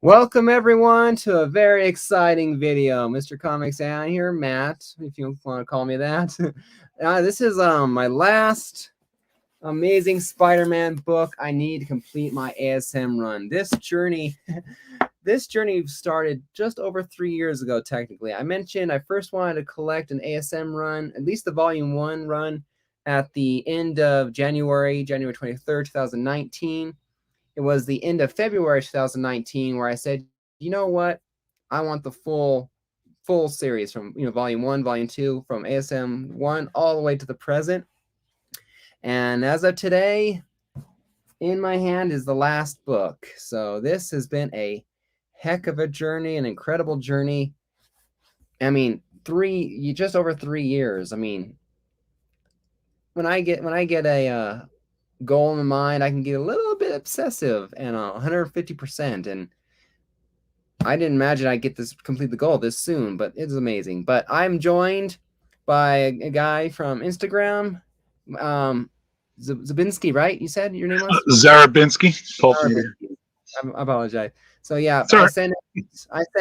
Welcome everyone to a very exciting video. Mr. Comics Down here, Matt, if you want to call me that. This is my last amazing Spider-Man book. I need to complete my ASM run. This journey started just over 3 years ago, technically. I mentioned I first wanted to collect an ASM run, at least the volume 1 run, at the end of January 23rd, 2019. It was the end of February 2019 where I said, you know what? I want the full series from volume 1, volume 2, from ASM 1 all the way to the present. And as of today, in my hand is the last book. So this has been a heck of a journey, an incredible journey. I mean, just over 3 years. I mean, when I get a goal in mind, I can get a little bit obsessive and 150%. And I didn't imagine I'd complete the goal this soon, but it's amazing. But I'm joined by a guy from Instagram, Zabinski, right? You said your name was Zarabinski. Zarabinski. I apologize. So yeah, I sent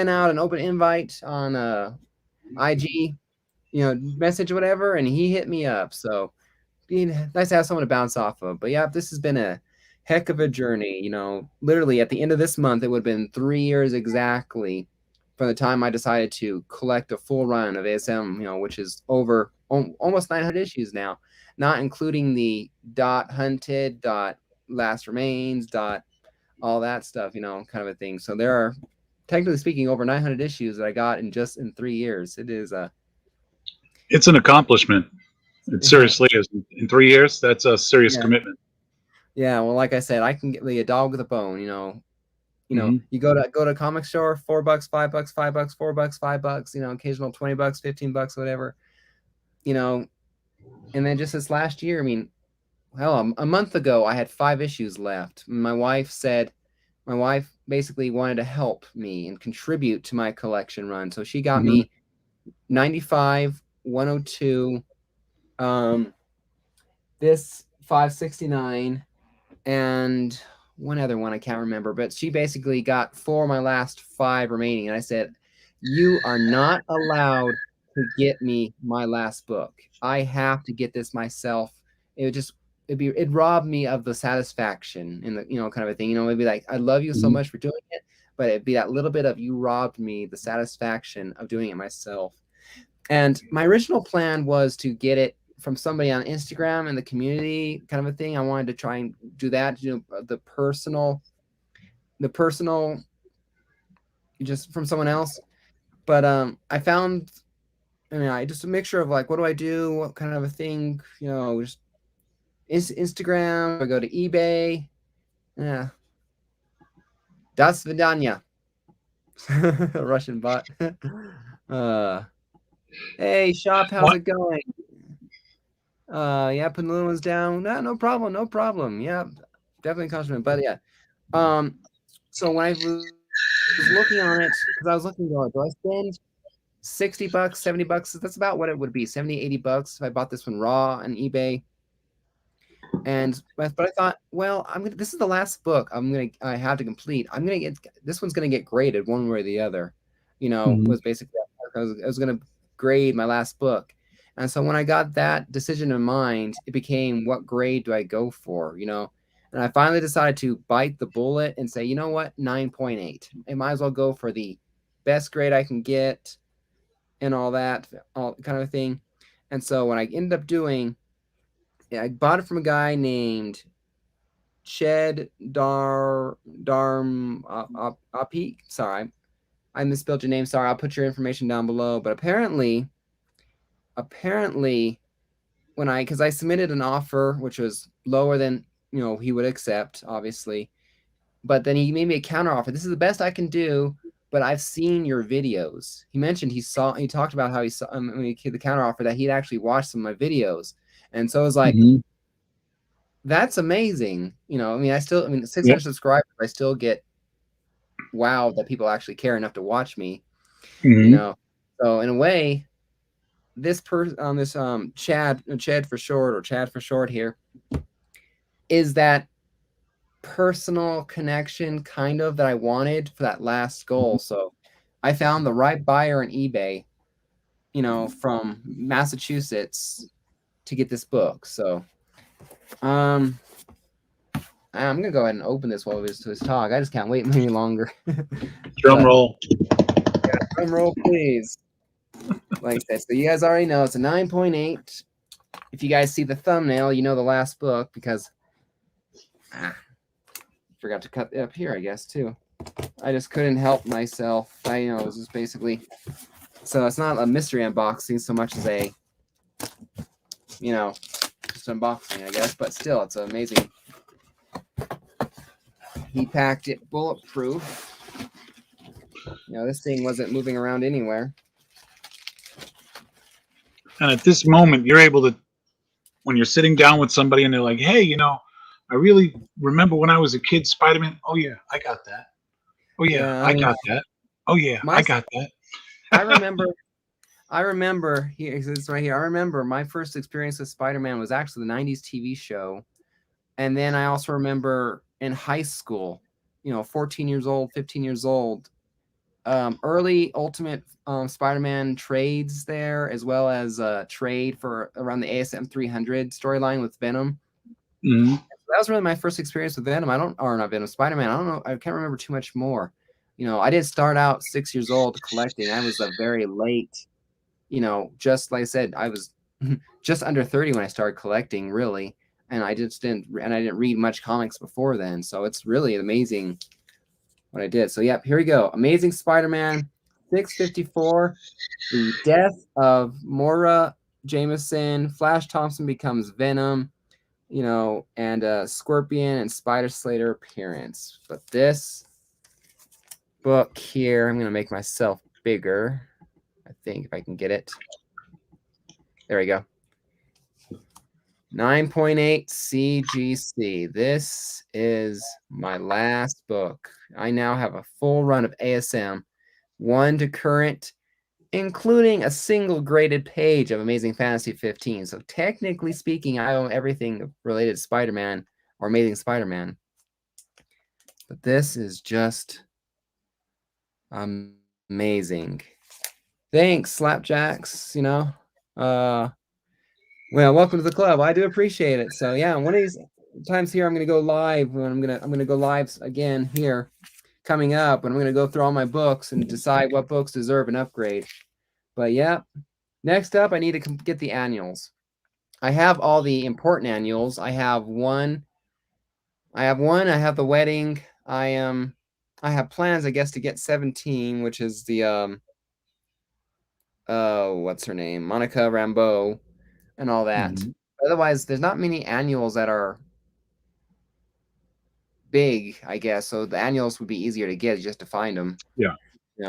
out an open invite on IG, message or whatever, and he hit me up. So nice to have someone to bounce off of. But yeah, this has been a heck of a journey. Literally at the end of this month, it would have been 3 years exactly from the time I decided to collect a full run of ASM, which is over almost 900 issues now, not including the dot hunted, dot last remains, dot all that stuff, kind of a thing. So there are, technically speaking, over 900 issues that I got in 3 years. It is it's an accomplishment. It seriously is. In 3 years, that's a serious commitment. Yeah, well, like I said, I can get a dog with a bone. You go to a comic store, $4, $5, $5, $4, $5. Occasional $20, $15, whatever. And then just this last year, I mean, hell, a month ago, I had 5 issues left. My wife basically wanted to help me and contribute to my collection run, so she got me 95, 102. This 569 and one other one I can't remember, but she basically got 4 of my last 5 remaining, and I said, you are not allowed to get me my last book. I have to get this myself. It'd rob me of the satisfaction in the kind of a thing. It'd be like, I love you so much for doing it, but it'd be that little bit of, you robbed me the satisfaction of doing it myself. And my original plan was to get it from somebody on Instagram in the community, kind of a thing. I wanted to try and do that, the personal, just from someone else. But I found, just a mixture of like, what do I do? What kind of a thing? Just Instagram. I go to eBay. Yeah. Das Vidanya. Russian bot. Hey, shop, how's it going? Yeah, putting the little ones down. No problem. Yeah, definitely compliment. But yeah, so when I was looking on it, because I was looking, do I spend $60, $70? That's about what it would be, $70, $80 if I bought this one raw on eBay. But I thought, well, this is the last book I have to complete. This one's gonna get graded one way or the other. Was basically, I was gonna grade my last book. And so when I got that decision in mind, it became, what grade do I go for? And I finally decided to bite the bullet and say, you know what, 9.8. I might as well go for the best grade I can get and all that, all kind of thing. And so what I ended up doing, I bought it from a guy named Ched Api. Sorry, I misspelled your name. Sorry, I'll put your information down below. But apparently, because I submitted an offer which was lower than he would accept, obviously, but then he made me a counter offer. This is the best I can do, but I've seen your videos. He mentioned he talked about how he saw when he gave the counter offer that he'd actually watched some of my videos, and so it was like, that's amazing. I 600 subscribers, I still get wow that people actually care enough to watch me. So in a way, this Chad for short here, is that personal connection kind of that I wanted for that last goal. So I found the right buyer on eBay, from Massachusetts to get this book. So I'm gonna go ahead and open this while we listen to his talk. I just can't wait any longer. Drum roll. Yeah, drum roll, please. Like I said, so you guys already know it's a 9.8. If you guys see the thumbnail, you know the last book because forgot to cut it up here, I guess, too. I just couldn't help myself. It was just basically, so it's not a mystery unboxing so much as a, just unboxing, I guess, but still, it's amazing. He packed it bulletproof. This thing wasn't moving around anywhere. And at this moment, you're able to, when you're sitting down with somebody and they're like, hey, I really remember when I was a kid, Spider-Man. Oh, yeah, I got that. Oh, yeah, I got that. Oh, yeah, I got that. I remember, it's right here. I remember my first experience with Spider-Man was actually the 90s TV show. And then I also remember in high school, 14 years old, 15 years old, early Ultimate Spider-Man trades there, as well as a trade for around the ASM 300 storyline with Venom. Mm-hmm. That was really my first experience with Venom. Not Venom, Spider-Man. I don't know. I can't remember too much more. I didn't start out 6 years old collecting. I was a very late, just like I said, I was just under 30 when I started collecting, really. And I didn't read much comics before then. So it's really amazing what I did. So, yep, here we go. Amazing Spider-Man 654, The Death of Moira Jameson. Flash Thompson becomes Venom, and Scorpion and Spider Slater appearance. But this book here, I'm going to make myself bigger, I think, if I can get it. There we go. 9.8 CGC. This is my last book. I now have a full run of ASM, 1 to current, including a single graded page of Amazing Fantasy 15. So technically speaking, I own everything related to Spider-Man or Amazing Spider-Man. But this is just amazing. Thanks, Slapjacks, Well, welcome to the club. I do appreciate it. So yeah, one of these times here, I'm gonna go live. I'm gonna go live again here, coming up, and I'm gonna go through all my books and decide what books deserve an upgrade. But yeah, next up, I need to get the annuals. I have all the important annuals. I have one. I have the wedding. I have plans, I guess, to get 17, which is the what's her name, Monica Rambeau, and all that. Mm-hmm. Otherwise, there's not many annuals that are big, I guess. So the annuals would be easier to get just to find them. Yeah.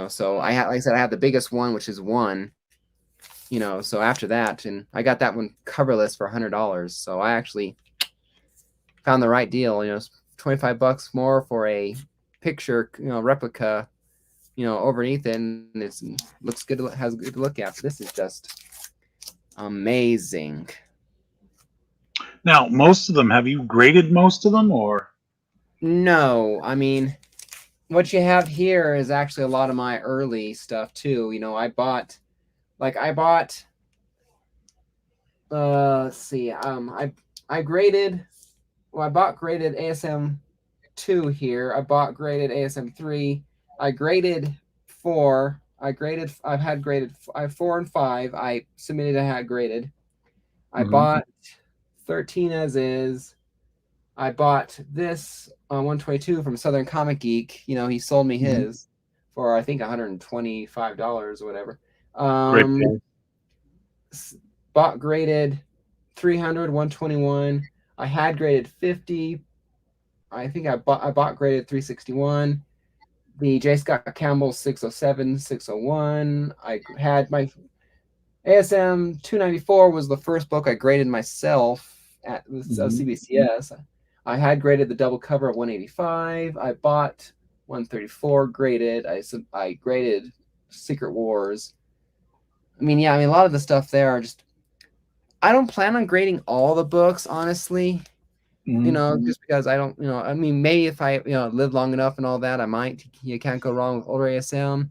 So like I said, I have the biggest one, which is 1. So after that, and I got that one coverless for $100. So I actually found the right deal. $25 more for a picture, replica, underneath it, and it looks good. Has good to look at. This is just amazing. Now, most of them, have you graded most of them, or? No, I mean, what you have here is actually a lot of my early stuff too. I bought, let's see, I graded, well, I bought graded ASM 2 here. I bought graded ASM 3. I graded 4. I have 4 and 5. I submitted, I had graded. I bought 13 as is. I bought this 122 from Southern Comic Geek. He sold me his for, I think, $125 or whatever. Bought graded 300, 121. I had graded 50. I think I bought graded 361. The J. Scott Campbell 607, 601. I had my ASM 294 was the first book I graded myself at CBCS. I had graded the double cover at 185. I bought 134 graded. I graded Secret Wars. A lot of the stuff there are just, I don't plan on grading all the books, honestly. Mhm. just because I don't, I mean, maybe if I, live long enough and all that, I might. You can't go wrong with older ASM.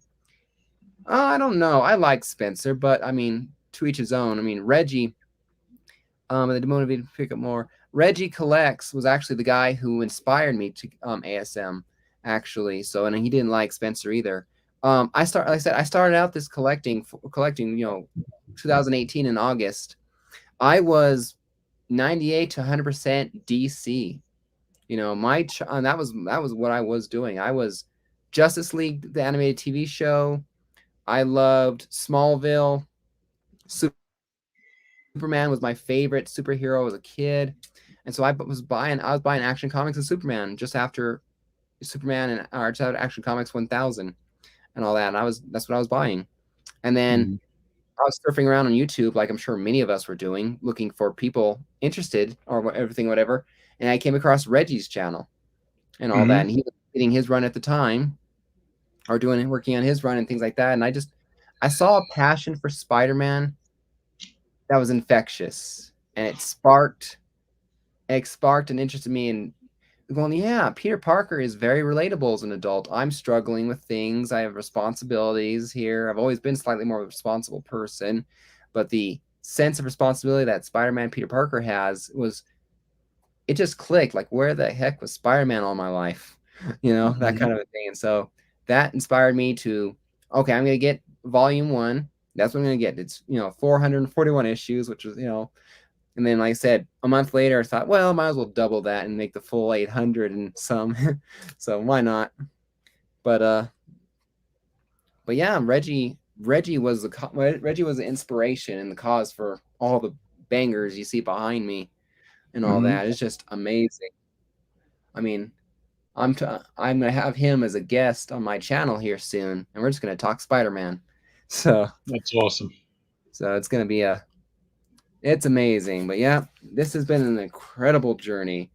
I don't know. I like Spencer, but I mean, to each his own. I mean, Reggie, and the motivated to pick up more. Reggie Collects was actually the guy who inspired me to ASM, actually. So, and he didn't like Spencer either. Like I said, I started out this collecting, 2018 in August. I was 98 to 100% DC. That was what I was doing. I was Justice League, the animated TV show. I loved Smallville. Superman was my favorite superhero as a kid, and so I was buying Action Comics and Superman just after Superman and just after Action Comics 1000 and all that. And that's what I was buying. And then Mhm. I was surfing around on YouTube, like I'm sure many of us were doing, looking for people interested or everything, whatever. And I came across Reggie's channel and all that, Mhm. and he was getting his run at the time, or working on his run and things like that. And I saw a passion for Spider-Man that was infectious, and it sparked an interest in me in going, yeah, Peter Parker is very relatable as an adult. I'm struggling with things. I have responsibilities here. I've always been slightly more of a responsible person, but the sense of responsibility that Spider-Man Peter Parker has it just clicked. Like, where the heck was Spider-Man all my life? That Mhm. kind of a thing. And so that inspired me to, okay, I'm going to get volume one. That's what I'm going to get. It's, 441 issues, which is, and then, like I said, a month later, I thought, well, might as well double that and make the full 800 and some. So why not? But yeah, Reggie was the inspiration and the cause for all the bangers you see behind me and all Mhm. that. It's just amazing. I mean, I'm gonna have him as a guest on my channel here soon, and we're just gonna talk Spider-Man. So That's awesome. it's gonna be it's amazing. But yeah, this has been an incredible journey.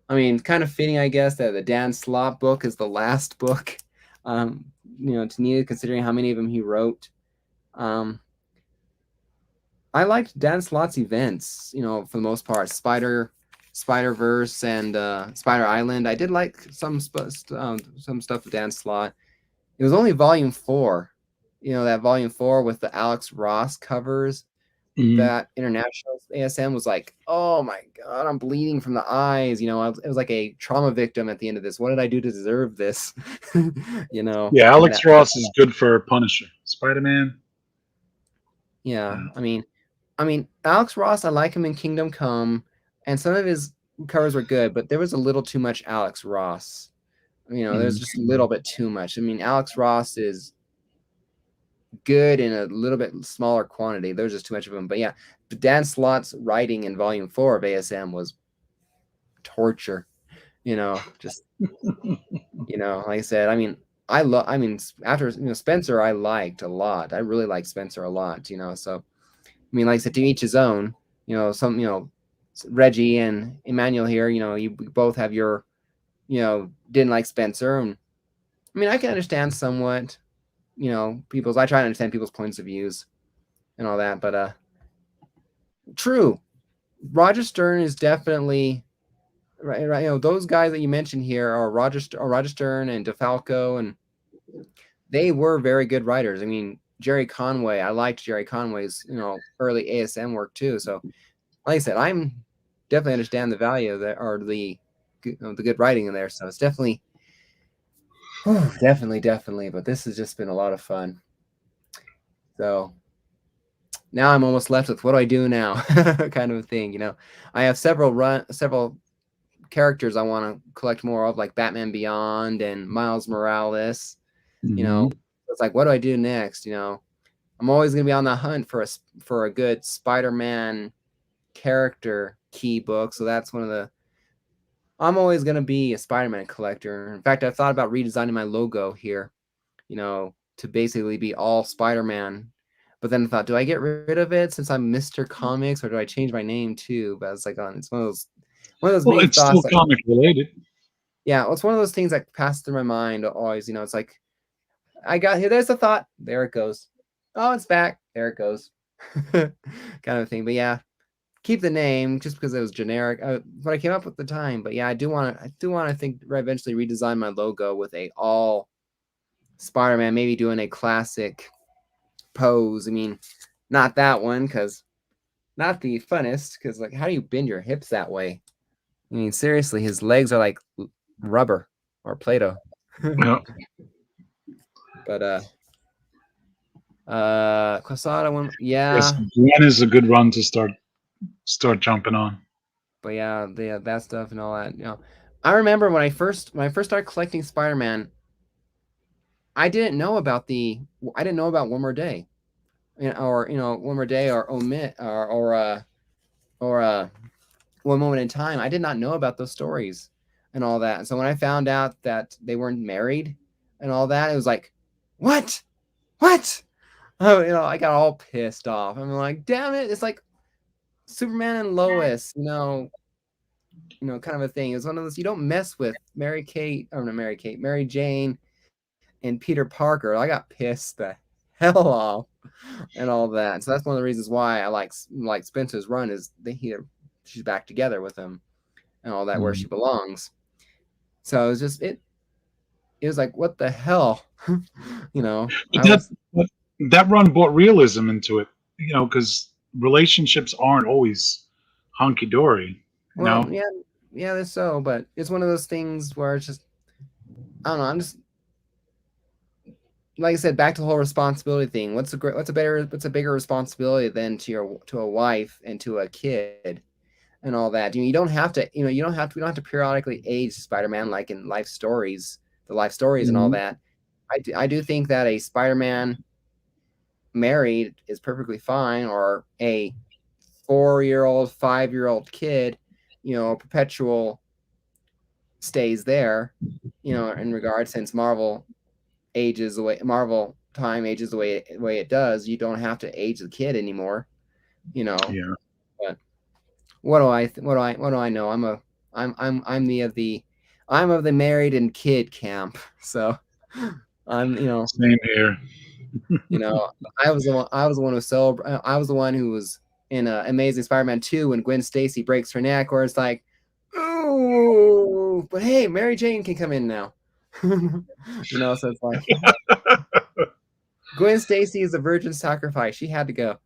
I mean, kind of fitting, I guess, that the Dan Slott book is the last book, um, to need, considering how many of them he wrote. Um, I liked Dan Slott's events, for the most part. Spider Verse and Spider Island. I did like some stuff with Dan Slott. It was only volume four, that volume four with the Alex Ross covers. Mhm. That international ASM was like, oh my god, I'm bleeding from the eyes. It was like a trauma victim at the end of this. What did I do to deserve this? Yeah, And Alex Ross is good for Punisher. Spider-Man. yeah, Yeah. I mean, Alex Ross, I like him in Kingdom Come, and some of his covers were good, but there was a little too much Alex Ross. There's Mhm. just a little bit too much. I mean, Alex Ross is good in a little bit smaller quantity. There's just too much of him. But yeah, Dan Slott's writing in volume four of ASM was torture. Just like I said, I mean, after Spencer, I liked a lot. I really liked Spencer a lot. So I mean, like I said, to each his own. Reggie and Emmanuel here. You both have your didn't like Spencer, and I mean, I can understand somewhat. I try to understand people's points of views and all that, but true. Roger Stern is definitely right. Right. Those guys that you mentioned here are Roger Stern and DeFalco, and they were very good writers. I mean, Jerry Conway. I liked Jerry Conway's early ASM work too. So, like I said, I'm definitely understand the value of that, or the good writing in there. So it's definitely, definitely, definitely. But this has just been a lot of fun. So now I'm almost left with what do I do now, kind of a thing. I have several characters I want to collect more of, like Batman Beyond and Miles Morales. Mhm. It's like, what do I do next? I'm always gonna be on the hunt for a good Spider-Man character key book. So that's one of the. I'm always gonna be a Spider-Man collector. In fact, I've thought about redesigning my logo here, to basically be all Spider-Man. But then I thought, do I get rid of it since I'm Mr. Comics, or do I change my name too? But it's like, it's one of those Well, many it's thoughts still that, comic related. yeah, well, it's one of those things that pass through my mind always. It's like, I got here. There's a thought. There it goes. Oh, it's back. There it goes. Kind of thing. But yeah, keep the name just because it was generic. But I came up with the time. But yeah, I do want to. I do want to think eventually redesign my logo with a all Spider-Man. Maybe doing a classic pose. I mean, not that one because not the funnest. Because like, how do you bend your hips that way? I mean, seriously, his legs are like rubber or Play-Doh. Yeah. But Quesada one, Yes, yeah. Gwen is a good run to start jumping on. But yeah, that stuff and all that. I remember when I first started collecting Spider-Man, I didn't know about I didn't know about One More Day, or One More Day or Omit or One Moment in Time. I did not know about those stories and all that. And so when I found out that they weren't married and all that, it was like, what? What? Oh, I got all pissed off. I'm like, damn it! It's like Superman and Lois, kind of a thing. It's one of those you don't mess with Mary Kate, or not Mary Kate, Mary Jane and Peter Parker. I got pissed the hell off and all that. So that's one of the reasons why I like Spencer's run is she's back together with him and all that where she belongs. So it was just it was like what the hell, But I was that run brought realism into it, because relationships aren't always hunky dory. You well, know, yeah, that's so, but it's one of those things where it's just I don't know. I'm just like I said, back to the whole responsibility thing. What's a bigger responsibility than to a wife and to a kid and all that? You don't have to, we don't have to periodically age Spider-Man like in the life stories and all hmm that. I do think that a Spider-Man married is perfectly fine, or a 4-year-old, 5-year-old kid, perpetual stays there, in regards since Marvel time ages the way it does. You don't have to age the kid anymore, you know. yeah, But what do I know? I'm I'm of the married and kid camp. So I'm same here. you know I was the one I was the one who was in Amazing Spider-Man 2 when Gwen Stacy breaks her neck, where it's like, oh, but hey, Mary Jane can come in now. So it's like Gwen Stacy is a virgin sacrifice. She had to go.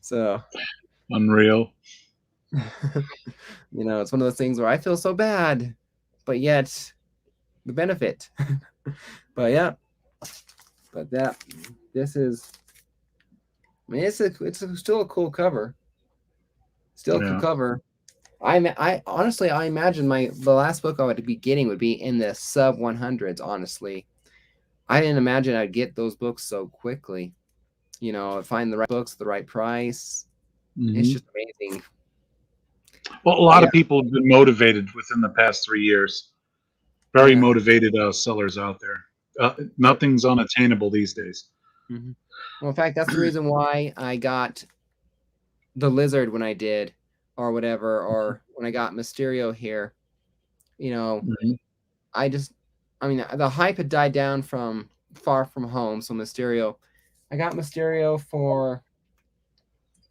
So, Unreal. it's one of those things where I feel so bad, but yet the benefit. But yeah, but this is, I mean, still a cool cover. Still a cool Yeah. cover. I honestly, I imagine the last book I would be getting would be in the sub 100s. Honestly, I didn't imagine I'd get those books so quickly. Find the right books, the right price. It's hmm just amazing. Well, a But lot yeah, of people have been motivated within the past 3 years. Very yeah. motivated sellers out there. Nothing's unattainable these days. Mhm. Well, in fact, that's the reason why I got the lizard when I did, or whatever, or when I got Mysterio here. You know, hmm I just, I mean, the hype had died down from Far From Home, so I got Mysterio for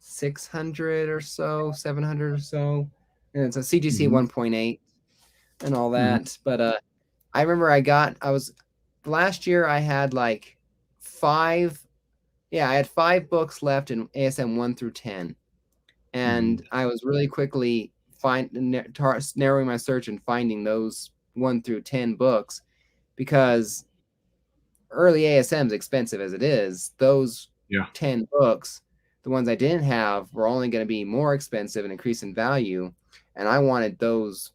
600 or so, 700 or so, and it's a CGC hmm 1.8 and all hmm that. But I remember I was last year I had like five, yeah, I had 5 books left in ASM 1 through 10, hmm and I was really quickly narrowing my search and finding those 1 through 10 books, because early ASM's expensive as it is. Those Yeah. 10 books, the ones I didn't have, were only going to be more expensive and increase in value, and I wanted those.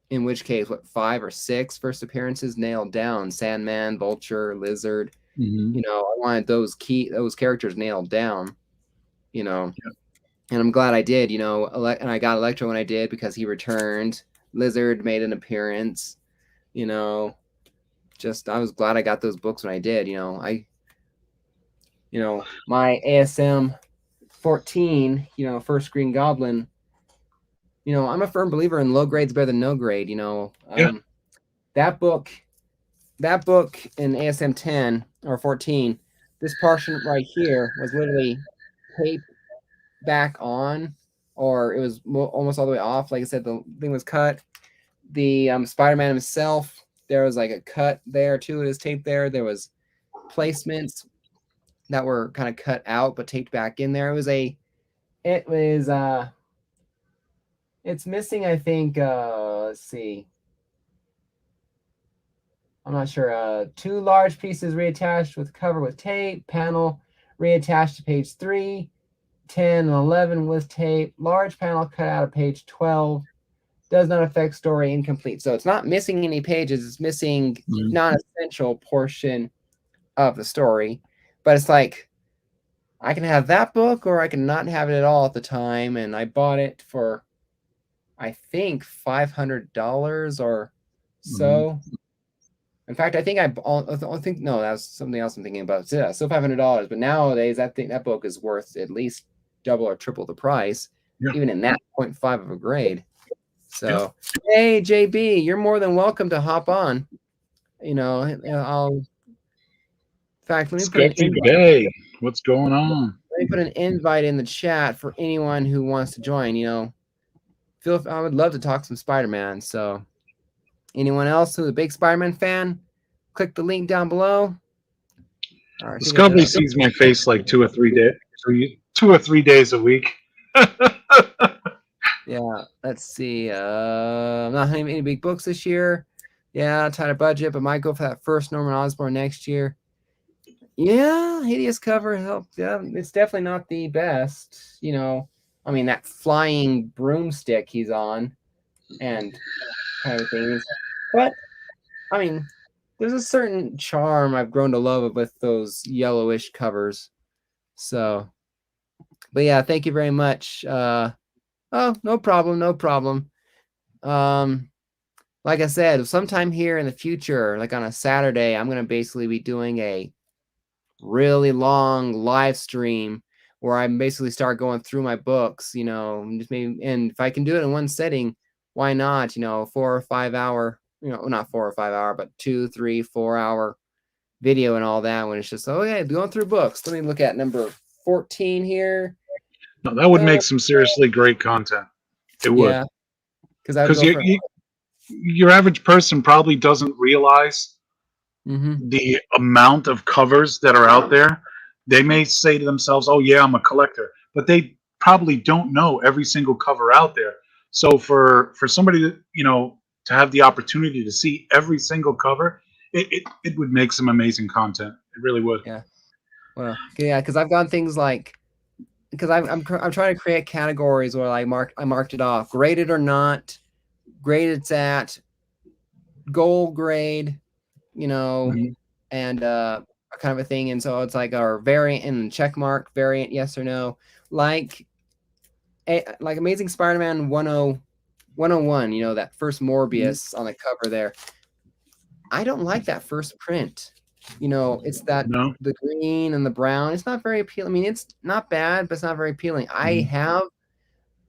In which case, what, 5 or 6 first appearances nailed down: Sandman, Vulture, Lizard. hmm I wanted those characters nailed down. You know, Yeah. and I'm glad I did. And I got Electro when I did because he returned. Lizard made an appearance. You know, just I was glad I got those books when I did. My ASM 14. First Green Goblin. I'm a firm believer in low grade's better than no grade. Yeah. That book, that book in ASM 10 or 14. This portion right here was literally tape back on, or it was almost all the way off. Like I said, the thing was cut. The Spider-Man himself, there was like a cut there too. It was taped there. There was placements that were kind of cut out but taped back in there. It's missing, I think, let's see. I'm not sure. 2 large pieces reattached with cover with tape, panel reattached to page 3, 10 and 11 with tape, large panel cut out of page 12, does not affect story, incomplete. So it's not missing any pages, it's missing non-essential portion of the story. But it's like, I can have that book or I can not have it at all at the time. And I bought it for, I think, $500 or so. In fact, I think no, that was something else I'm thinking about. So, yeah, still $500. But nowadays, I think that book is worth at least double or triple the price, even in that 0.5 of a grade. So, hey, JB, you're more than welcome to hop on. In fact, let me put an invite. What's going on? Let me put an invite in the chat for anyone who wants to join. I would love to talk some Spider-Man. So, anyone else who's a big Spider-Man fan, click the link down below. Discovery sees my face like 2 or 3 days. 2 or 3 days a week. Yeah, let's see. I'm not having any big books this year. Yeah, tighter budget, but might go for that first Norman Osborn next year. Yeah, hideous cover helped. Yeah, it's definitely not the best. I mean, that flying broomstick he's on and kind of things. But, I mean, there's a certain charm I've grown to love with those yellowish covers. So, but yeah, thank you very much. Oh, no problem, no problem. Like I said, sometime here in the future, like on a Saturday, I'm going to basically be doing a really long live stream where I basically start going through my books, just maybe, and if I can do it in one setting, why not, 4 or 5 hour, not 4 or 5 hour, but 2, 3, 4 hour video and all that, when it's just, okay, going through books. Let me look at number 14 here. No, that would make some seriously great content. It would. Yeah. Because your average person probably doesn't realize the amount of covers that are out there. They may say to themselves, "Oh yeah, I'm a collector," but they probably don't know every single cover out there. So for somebody to have the opportunity to see every single cover, it would make some amazing content. It really would. Yeah. Well, yeah, because I've gone things like, because I'm trying to create categories where I marked it off, graded or not, grade it's at, gold grade, and kind of a thing. And so it's like our variant and check mark, variant, yes or no, like Amazing Spider-Man 101, that first Morbius on the cover there. I don't like that first print. It's that the green and the brown. It's not very appealing. I mean, it's not bad, but it's not very appealing. I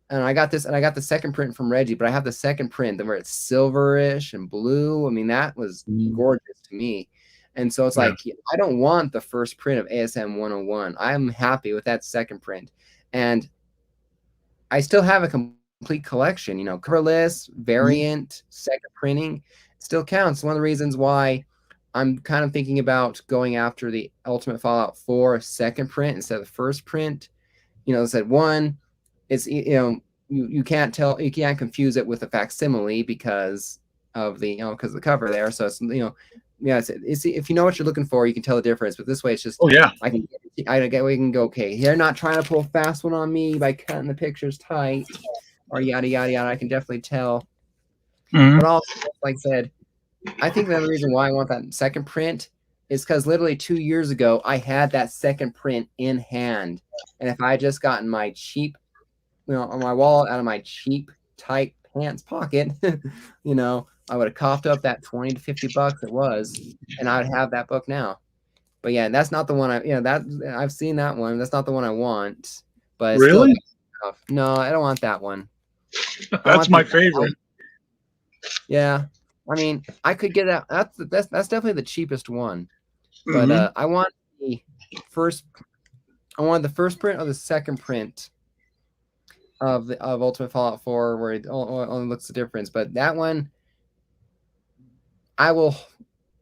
got the second print from Reggie, but I have the second print where it's silverish and blue. I mean, that was gorgeous to me. And so it's like, I don't want the first print of ASM 101. I'm happy with that second print. And I still have a complete collection, coverless, variant, second printing. Still counts. One of the reasons why I'm kind of thinking about going after the Ultimate Fallout 4 second print instead of the first print. I said, one, it's, you can't confuse it with a facsimile because of the cover there. So it's, it's if you know what you're looking for, you can tell the difference. But this way, it's just, we can go, okay, they're not trying to pull a fast one on me by cutting the pictures tight or yada yada yada. I can definitely tell. But also, like I said, I think the reason why I want that second print is because literally 2 years ago, I had that second print in hand. And if I had just gotten my cheap, on my wallet out of my cheap, tight pants pocket, I would have coughed up that $20 to $50 it was, and I would have that book now. But yeah, that's not the one I've seen that one. That's not the one I want. But really, no, I don't want that one. That's my favorite. Yeah. I mean, I could get that. That's definitely the cheapest one. But I want the first print or the second print of Ultimate Fallout 4, where it only looks the difference. But that one, I will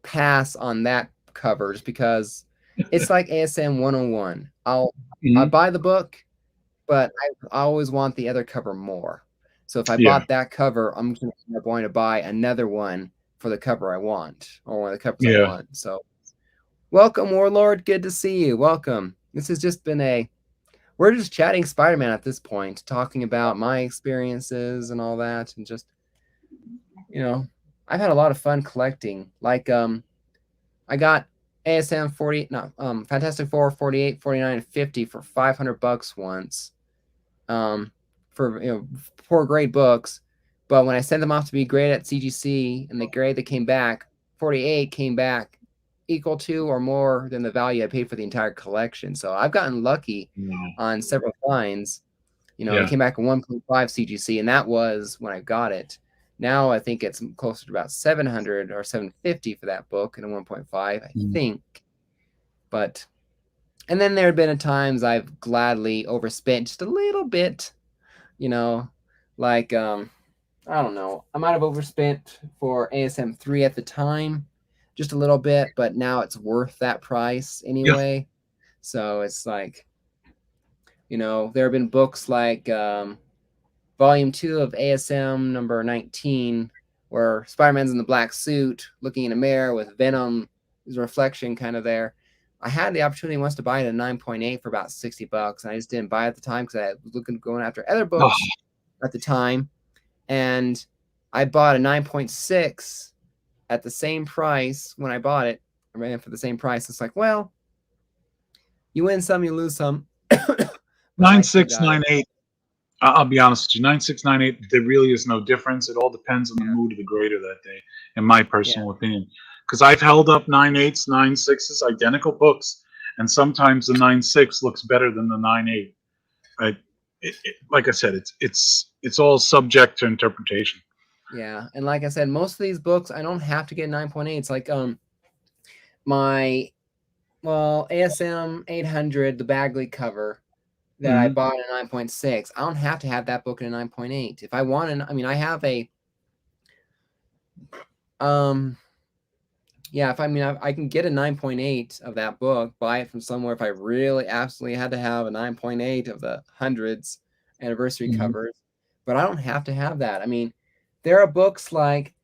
pass on that cover just because it's like ASM 101. I buy the book, but I always want the other cover more. So if I Yeah. bought that cover, I'm going to buy another one for the cover I want, or one of the covers I Yeah. want. So welcome, Warlord. Good to see you. Welcome. This has just been we're just chatting Spider-Man at this point, talking about my experiences and all that, and just, I've had a lot of fun collecting. Like, I got ASM 40, no, Fantastic Four 48, 49, and 50 for $500 once. For poor grade books, but when I sent them off to be graded at CGC and the grade that came back, 48 came back equal to or more than the value I paid for the entire collection. So I've gotten lucky on several finds. It came back at 1.5 CGC, and that was when I got it. Now I think it's closer to about 700 or 750 for that book and a 1.5, I think. But and then there have been times I've gladly overspent just a little bit, like I don't know. I might have overspent for ASM 3 at the time, just a little bit, but now it's worth that price anyway. Yeah. So it's like, there have been books like Volume 2 of ASM number 19, where Spider-Man's in the black suit looking in a mirror with Venom's reflection kind of there. I had the opportunity once to buy it at 9.8 for about $60, and I just didn't buy it at the time because I was going after other books at the time. And I bought a 9.6 at the same price when I bought it. I ran it for the same price. It's like, well, you win some, you lose some. 9698. I'll be honest with you. 9698. There really is no difference. It all depends on the mood of the grader that day, in my personal opinion. Because I've held up 9.8s, 9.6s, identical books, and sometimes the 9.6 looks better than the 9.8. Like I said, it's all subject to interpretation. Yeah, and like I said, most of these books I don't have to get 9.8. It's like my ASM 800, the Bagley cover that I bought in a 9.6. I don't have to have that book in a 9.8. If I want to, I have a I can get a 9.8 of that book, buy it from somewhere if I really absolutely had to have a 9.8 of the hundreds anniversary covers, but I don't have to have that. There are books like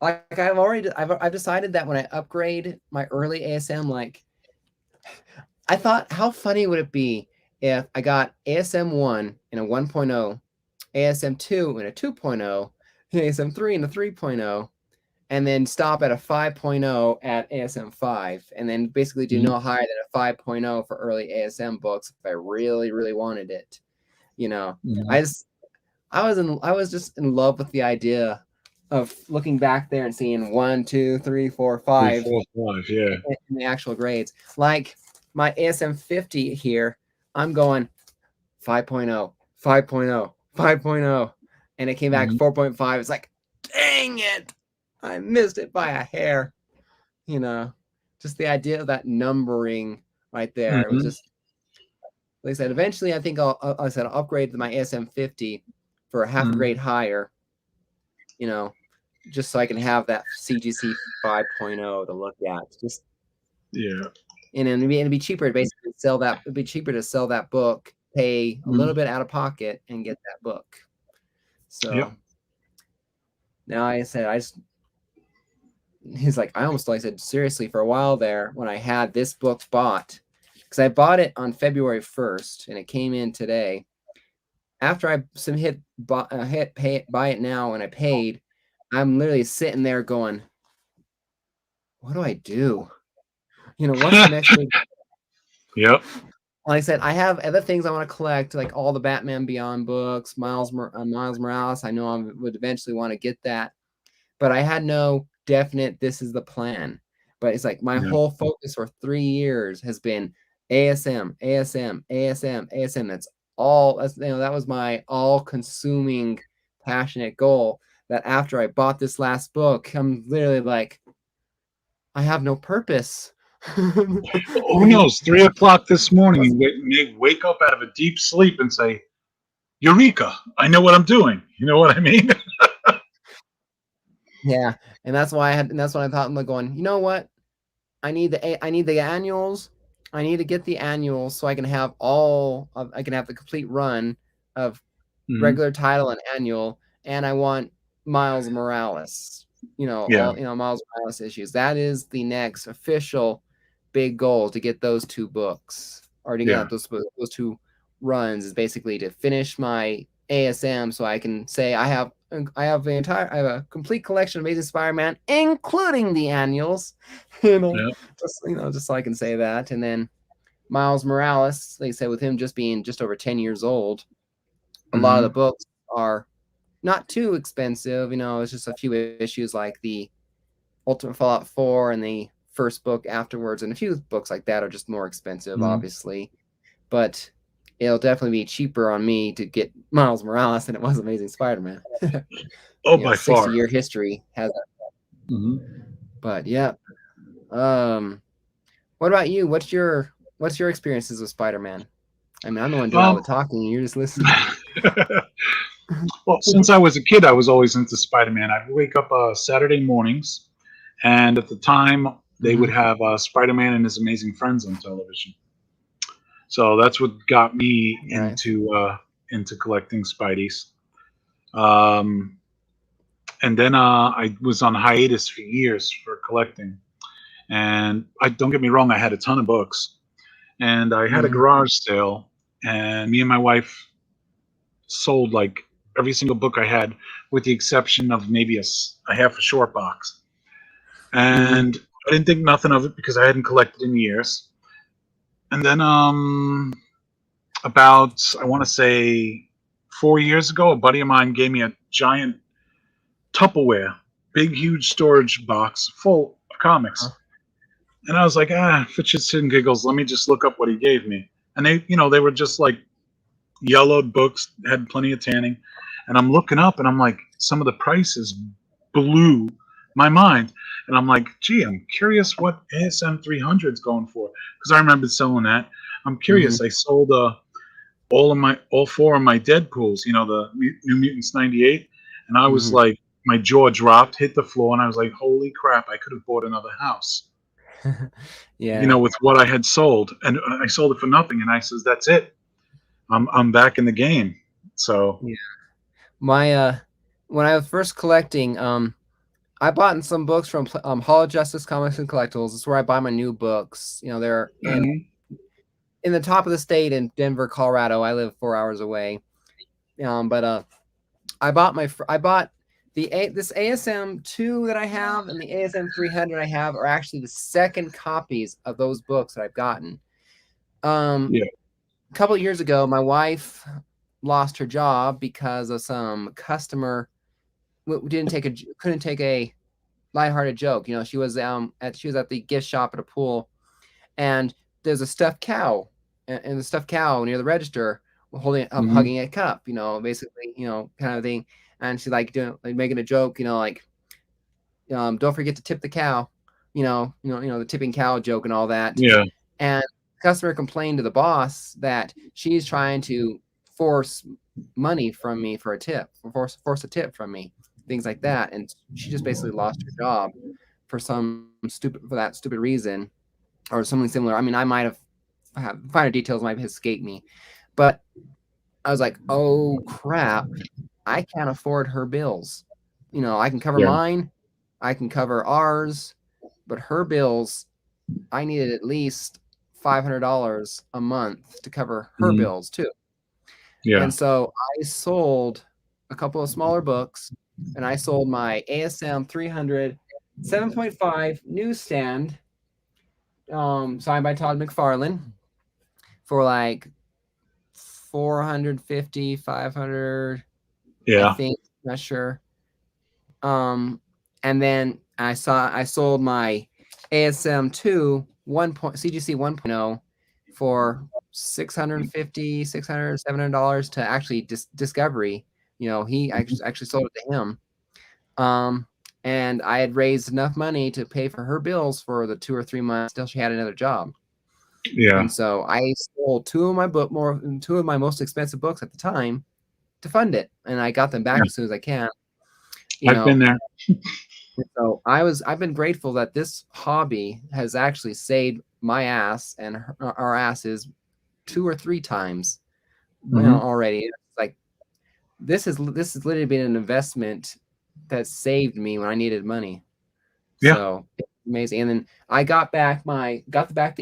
I've decided that when I upgrade my early ASM, I thought, how funny would it be if I got ASM 1 in a 1.0, ASM 2 in a 2.0, ASM 3 in a 3.0, and then stop at a 5.0 at ASM 5, and then basically do no higher than a 5.0 for early ASM books if I really, really wanted it. I was just in love with the idea of looking back there and seeing 1, 2, 3, 4, 5, 3, 4, 5, yeah, in the actual grades. Like my ASM 50 here, I'm going 5.0, 5.0, 5.0, and it came back 4.5. It's like, dang it, I missed it by a hair. Just the idea of that numbering right there. It was just, like I said, eventually I think I'll upgrade my ASM 50 for a half a grade higher, just so I can have that CGC 5.0 to look at. Just and it'd be cheaper to basically sell that. It'd be cheaper to sell that book, pay a little bit out of pocket, and get that book. So now I said, he's like, I said, seriously, for a while there, when I had this book bought, because I bought it on February 1st and it came in today. After I buy it now and I paid, I'm literally sitting there going, what do I do? What's the next big? Yep. Like I said, I have other things I want to collect, like all the Batman Beyond books, Miles Morales. I know I would eventually want to get that, but I had no definite, this is the plan. But it's like my whole focus for 3 years has been ASM, ASM, ASM, ASM. That was my all-consuming, passionate goal. That after I bought this last book, I'm literally like, I have no purpose. Who knows? 3 o'clock this morning, you may wake up out of a deep sleep and say, Eureka! I know what I'm doing. You know what I mean? Yeah, and that's why and that's what I thought. I'm like going, you know what? I need the annuals. I need to get the annuals so I can have I can have the complete run of Hmm. regular title and annual, and I want Miles Morales. Yeah, Miles Morales issues. That is the next official big goal, to get those two books, or to yeah, get those two runs, is basically to finish my ASM so I can say I have I have a complete collection of Amazing Spider-Man, including the annuals. yeah. Just so I can say that. And then Miles Morales, like I said, with him just being just over 10 years old, a lot of the Hmm. books are not too expensive. It's just a few issues like the Ultimate Fallout 4 and the first book afterwards, and a few books like that are just more expensive, Hmm. obviously. But it'll definitely be cheaper on me to get Miles Morales than it was Amazing Spider-Man. Oh, by 60-year far. history has that. Hmm. But yeah. Um, what about you? What's your experiences with Spider-Man? I mean, I'm the one doing all Um, the talking, and you're just listening. well, since I was a kid, I was always into Spider-Man. I'd wake up Saturday mornings, and at the time, they would Hmm. have Spider-Man and His Amazing Friends on television. So that's what got me Right. into collecting Spideys. Um, and then I was on hiatus for years for collecting. And I don't get me wrong, I had a ton of books, and I had a Hmm. garage sale, and me and my wife sold like every single book I had, with the exception of maybe a half a short box. Hmm. And I didn't think nothing of it because I hadn't collected in years. And then about, I want to say, 4 years ago, a buddy of mine gave me a giant Tupperware, big, huge storage box full of Uh, comics. And I was like, for shits and giggles, let me just look up what he gave me. And they were just like yellowed books, had plenty of tanning. And I'm looking up and I'm like, some of the prices blew my mind. And I'm like, gee, I'm curious what ASM 300 is going for. Because I remember selling that. I'm hmm. curious. I sold all four of my Deadpools, the New Mutants 98. And I was Hmm. like, my jaw dropped, hit the floor, and I was like, holy crap, I could have bought another house, Yeah. with what I had sold. And I sold it for nothing. And I says, that's it. I'm back in the game. So, Yeah. My when I was first collecting, I bought some books from Hall of Justice Comics and Collectibles. It's where I buy my new books. They're mhm, in the top of the state in Denver, Colorado. I live 4 hours away. But I bought this ASM 2 that I have, and the ASM 300 I have are actually the second copies of those books that I've gotten. Um, yeah, a couple of years ago, my wife lost her job because of some customer couldn't take a lighthearted joke. She was at the gift shop at a pool, and there's a stuffed cow, and the stuffed cow near the register holding mhm, hugging a cup, basically, kind of thing. And she's like doing like making a joke, like, don't forget to tip the cow, the tipping cow joke and all that. yeah, And the customer complained to the boss that she's trying to force money from me for a tip, force a tip from me, things like that. And she just basically lost her job for that stupid reason, or something similar. I mean, I might have finer details might have escaped me, but I was like, oh crap, I can't afford her bills. I can cover yeah, mine, I can cover ours, but her bills, I needed at least $500 a month to cover her mhm, bills too. yeah, And so I sold a couple of smaller books, and I sold my ASM 300 7.5 newsstand, signed by Todd McFarlane, for like 450, 500, I yeah, think, not sure. Um, and then I sold my ASM2 1 point CGC 1.0 for 650, 600, $700 to actually Discovery. He actually sold it to him. Um, and I had raised enough money to pay for her bills for the 2 or 3 months till she had another job. yeah, And so I sold two of my most expensive books at the time, to fund it, and I got them back Yeah. as soon as I can. You I've know, been there. so I've been grateful that this hobby has actually saved my ass and our asses 2 or 3 times, Hmm. already. It's like this has literally been an investment that saved me when I needed money. Yeah. So it's amazing. And then I got back the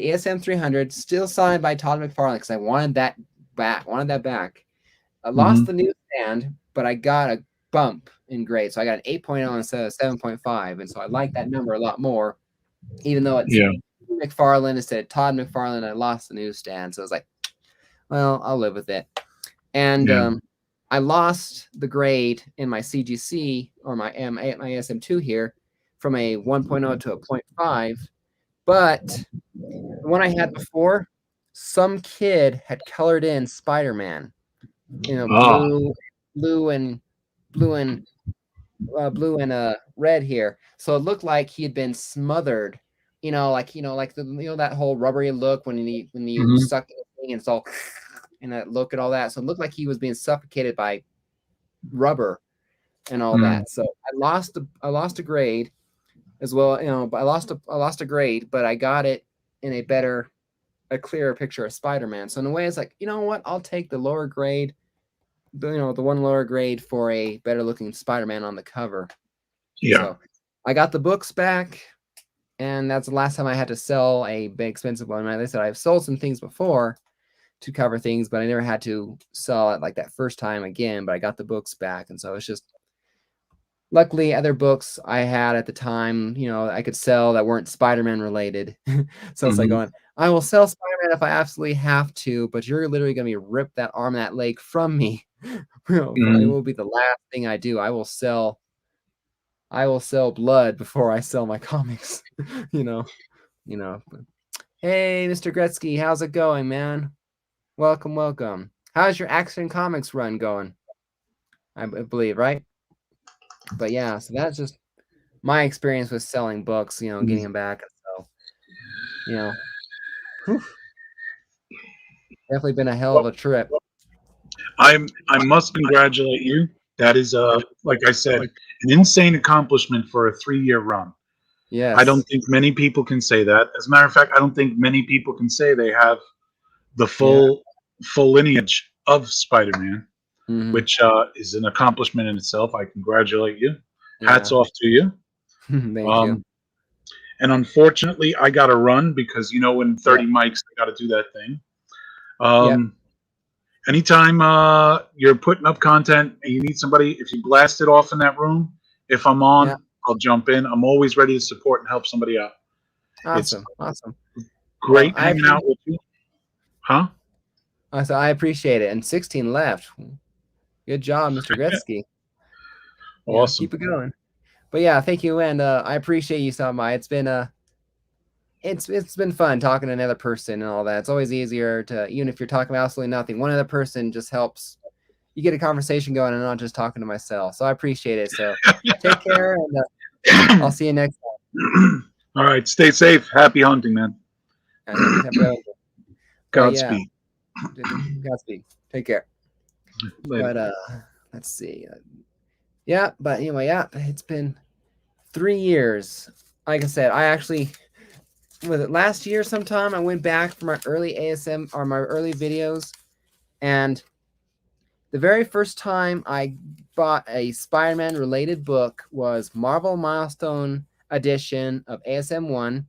ASM 300, still signed by Todd McFarlane, because I wanted that back. I lost Hmm. the newsstand, but I got a bump in grade. So I got an 8.0 instead of 7.5. And so I like that number a lot more, even though it's Yeah. McFarlane instead of Todd McFarlane. I lost the newsstand. So I was like, well, I'll live with it. And Yeah. I lost the grade in my CGC, or my ASM2 here, from a 1.0 to a 0.5. But the one I had before, some kid had colored in Spider-Man, Ah. blue and blue and blue and red here. So it looked like he had been smothered. Like the that whole rubbery look when you Hmm. suck the thing and it's all and that look and all that. So it looked like he was being suffocated by rubber and all Mm. that. So I lost a grade as well. But I lost a grade, but I got it in a clearer picture of Spider-Man. So in a way, it's like, you know what? I'll take the lower grade, the one lower grade for a better looking Spider-Man on the cover. Yeah. So I got the books back, and that's the last time I had to sell a big expensive one. Like I said, I've sold some things before to cover things, but I never had to sell it like that first time again. But I got the books back, and so it's just luckily other books I had at the time, I could sell that weren't Spider-Man related. So it's like Hmm. going, I will sell Spider-Man if I absolutely have to, but you're literally going to be rip that arm, that leg from me. It Hmm. will be the last thing I do. I will sell blood before I sell my comics. you know, but, hey, Mr. Gretzky, how's it going, man? Welcome, welcome. How's your Action Comics run going? I believe, right? But yeah, so that's just my experience with selling books, getting them back. So, you know, whew, definitely been a hell of Well, a trip. I must congratulate you. That is, like I said, an insane accomplishment for a 3-year run. I don't Yes. think many people can say that. As a matter of fact, I don't think many people can say they have the Yeah. full lineage of Spider-Man, Hmm. which is an accomplishment in itself. I congratulate you. Hats Yeah. off to you. Thank you. Um, and unfortunately, I got to run because in Yeah. 30 mics, I got to do that thing. Yep. Um, anytime you're putting up content and you need somebody, if you blast it off in that room, if I'm Yeah. on, I'll jump in. I'm always ready to support and help somebody out. It's Awesome. Awesome. Well, great hanging out with you. Huh? I appreciate it. And 16 left. Good job, Mr. Gretzky. Yeah, Awesome. keep it going. But yeah, thank you, and I appreciate you stopping by. It's been fun talking to another person and all that. It's always easier to, even if you're talking about absolutely nothing, one other person just helps you get a conversation going and not just talking to myself. So I appreciate it. So take care, and I'll see you next All right. Stay safe. Happy hunting, man. time. But yeah, Godspeed. Godspeed. Take care. Later. But let's see. Yeah, but anyway, yeah, it's been 3 years. Like I said, I actually was it last year sometime I went back for my early ASM or my early videos, and the very first time I bought a Spider-Man related book was Marvel Milestone edition of ASM 1,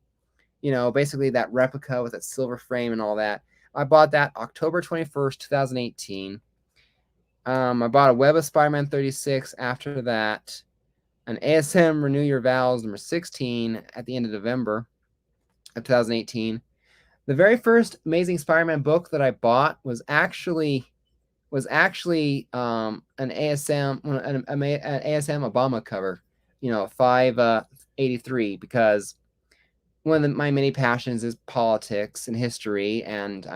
basically that replica with that silver frame and all that. I bought that October 21st, 2018. I bought a Web of Spider-Man 36 after that, an ASM Renew Your Vows number 16 at the end of November of 2018. The very first Amazing Spider-Man book that I bought an ASM Obama cover, 583, because one of my many passions is politics and history, and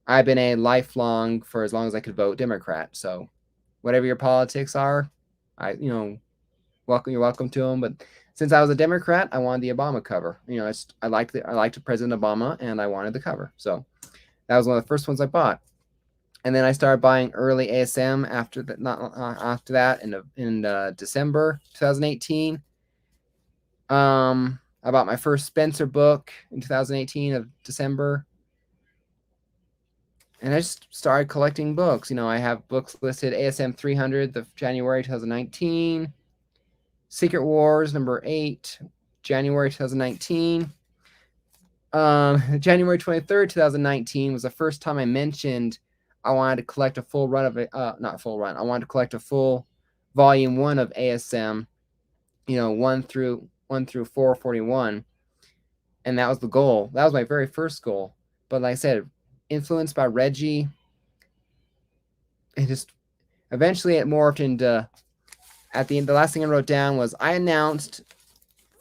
I've been a lifelong, for as long as I could vote, Democrat. So whatever your politics are, you're welcome to them. But since I was a Democrat, I wanted the Obama cover. I liked President Obama, and I wanted the cover. So that was one of the first ones I bought. And then I started buying early ASM after that. Not after that in December 2018. I bought my first Spencer book in 2018 of December. And I just started collecting books. I have books listed ASM 300 of January 2019, Secret Wars number 8, January 2019. January 23rd, 2019 was the first time I mentioned I wanted to collect a full run of it. Not full run. I wanted to collect a full volume 1 of ASM, 1 through 441. And that was the goal. That was my very first goal. But like I said, influenced by Reggie, it just eventually it morphed into, at the end, the last thing I wrote down was I announced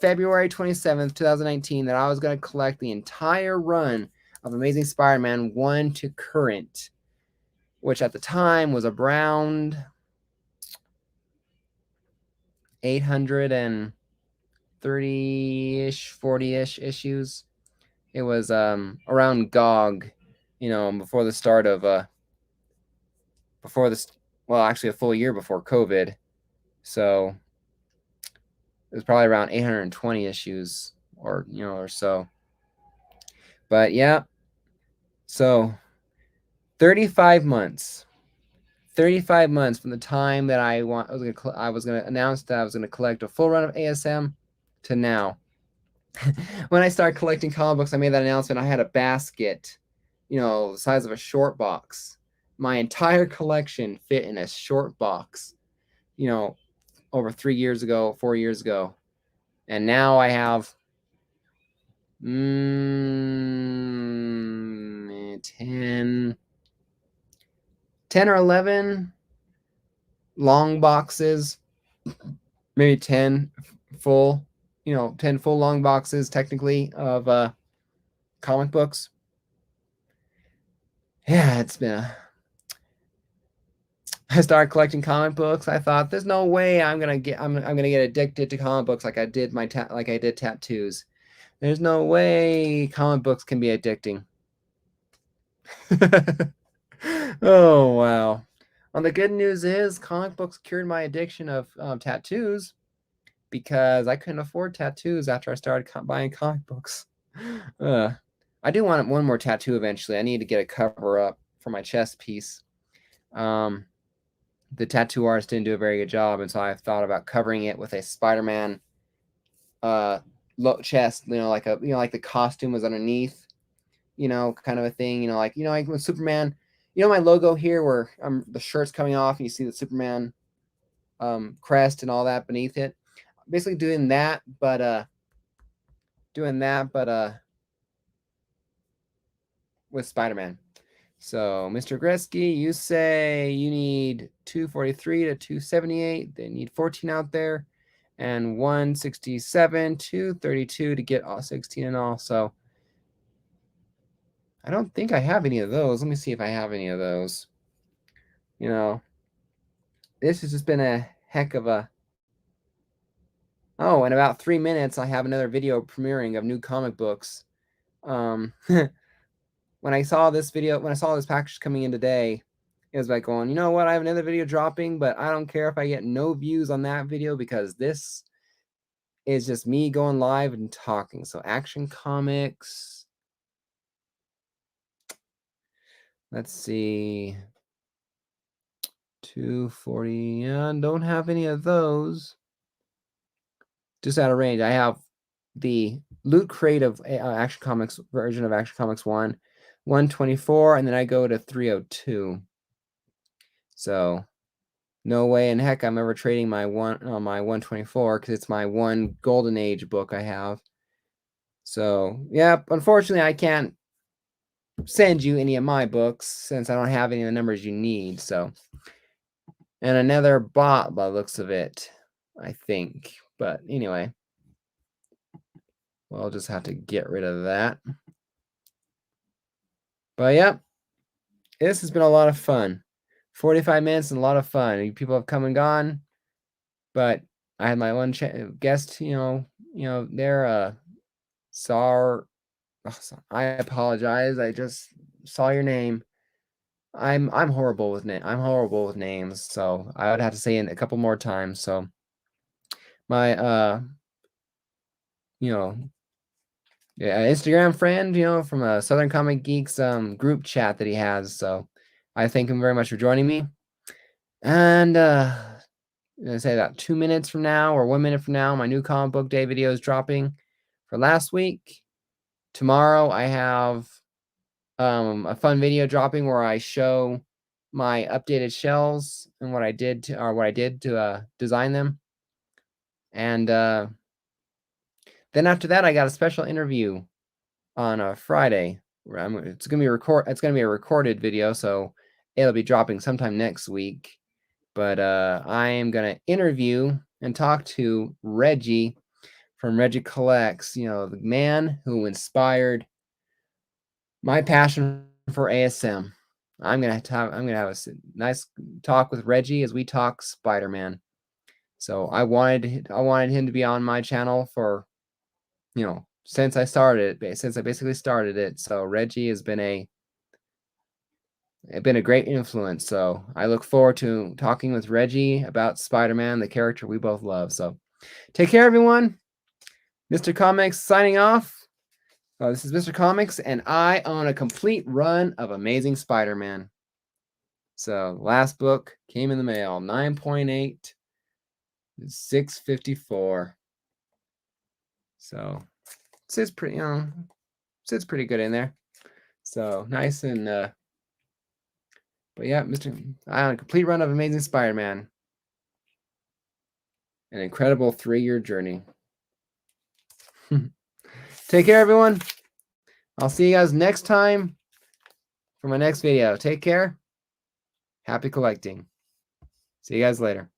February 27th, 2019 that I was going to collect the entire run of Amazing Spider-Man 1 to current, which at the time was around 830-ish, 40-ish issues. It was around GOG, before the start of actually a full year before COVID. So it was probably around 820 issues or so. But yeah, so 35 months. 35 months from the time that I was going to announce that I was going to collect a full run of ASM to now. When I started collecting comic books, I made that announcement. I had a basket, the size of a short box. My entire collection fit in a short box, over 4 years ago. And now I have 10 or 11 long boxes, maybe 10 full, 10 full long boxes technically of comic books. Yeah, it's been I started collecting comic books. I thought there's no way I'm gonna get addicted to comic books like I did tattoos. There's no way comic books can be addicting. Oh wow. Well, the good news is comic books cured my addiction of tattoos, because I couldn't afford tattoos after I started buying comic books. I do want one more tattoo eventually. I need to get a cover up for my chest piece. The tattoo artist didn't do a very good job, and so I thought about covering it with a Spider-Man chest, like the costume was underneath, kind of a thing, like when Superman, my logo here where the shirt's coming off and you see the Superman crest and all that beneath it. Basically doing that, but with Spider-Man. So, Mr. Gretzky, you say you need 243 to 278. They need 14 out there, and 167, 232 to get all 16 and all. So, I don't think I have any of those. Let me see if I have any of those. This has just been a heck of a... Oh, in about 3 minutes, I have another video premiering of new comic books. When I saw this package coming in today, it was like going, you know what? I have another video dropping, but I don't care if I get no views on that video, because this is just me going live and talking. So Action Comics. Let's see. 240. Yeah, don't have any of those. Just out of range. I have the Loot Crate of Action Comics version of Action Comics 1, 124, and then I go to 302. So no way in heck I'm ever trading my 124, because it's my one Golden Age book I have. So yeah, unfortunately I can't send you any of my books since I don't have any of the numbers you need. So, and another bot by the looks of it, I think. But anyway, we'll just have to get rid of that. But yeah, this has been a lot of fun. 45 minutes and a lot of fun. People have come and gone, but I had my one guest, there, Sar. Oh, I apologize. I just saw your name. I'm horrible with names, so I would have to say it a couple more times. So my you know, Instagram friend, from a Southern Comic Geeks group chat that he has. So I thank him very much for joining me. And I'm gonna say about 2 minutes from now or 1 minute from now, my new comic book day video is dropping for last week. Tomorrow I have a fun video dropping where I show my updated shells and what I did to design them. And then after that, I got a special interview on a Friday. Where it's gonna be a recorded video, so it'll be dropping sometime next week. But I am gonna interview and talk to Reggie from Reggie Collects. The man who inspired my passion for ASM. I'm gonna have a nice talk with Reggie as we talk Spider-Man. So I wanted him to be on my channel for, since I basically started it. So Reggie has been a great influence. So I look forward to talking with Reggie about Spider-Man, the character we both love. So take care, everyone. Mr. Comics signing off. This is Mr. Comics, and I own a complete run of Amazing Spider-Man. So last book came in the mail, 9.8, 654. So sits pretty, sits pretty good in there. So nice and but yeah, I own a complete run of Amazing Spider-Man. An incredible 3-year journey. Take care, everyone. I'll see you guys next time for my next video. Take care. Happy collecting. See you guys later.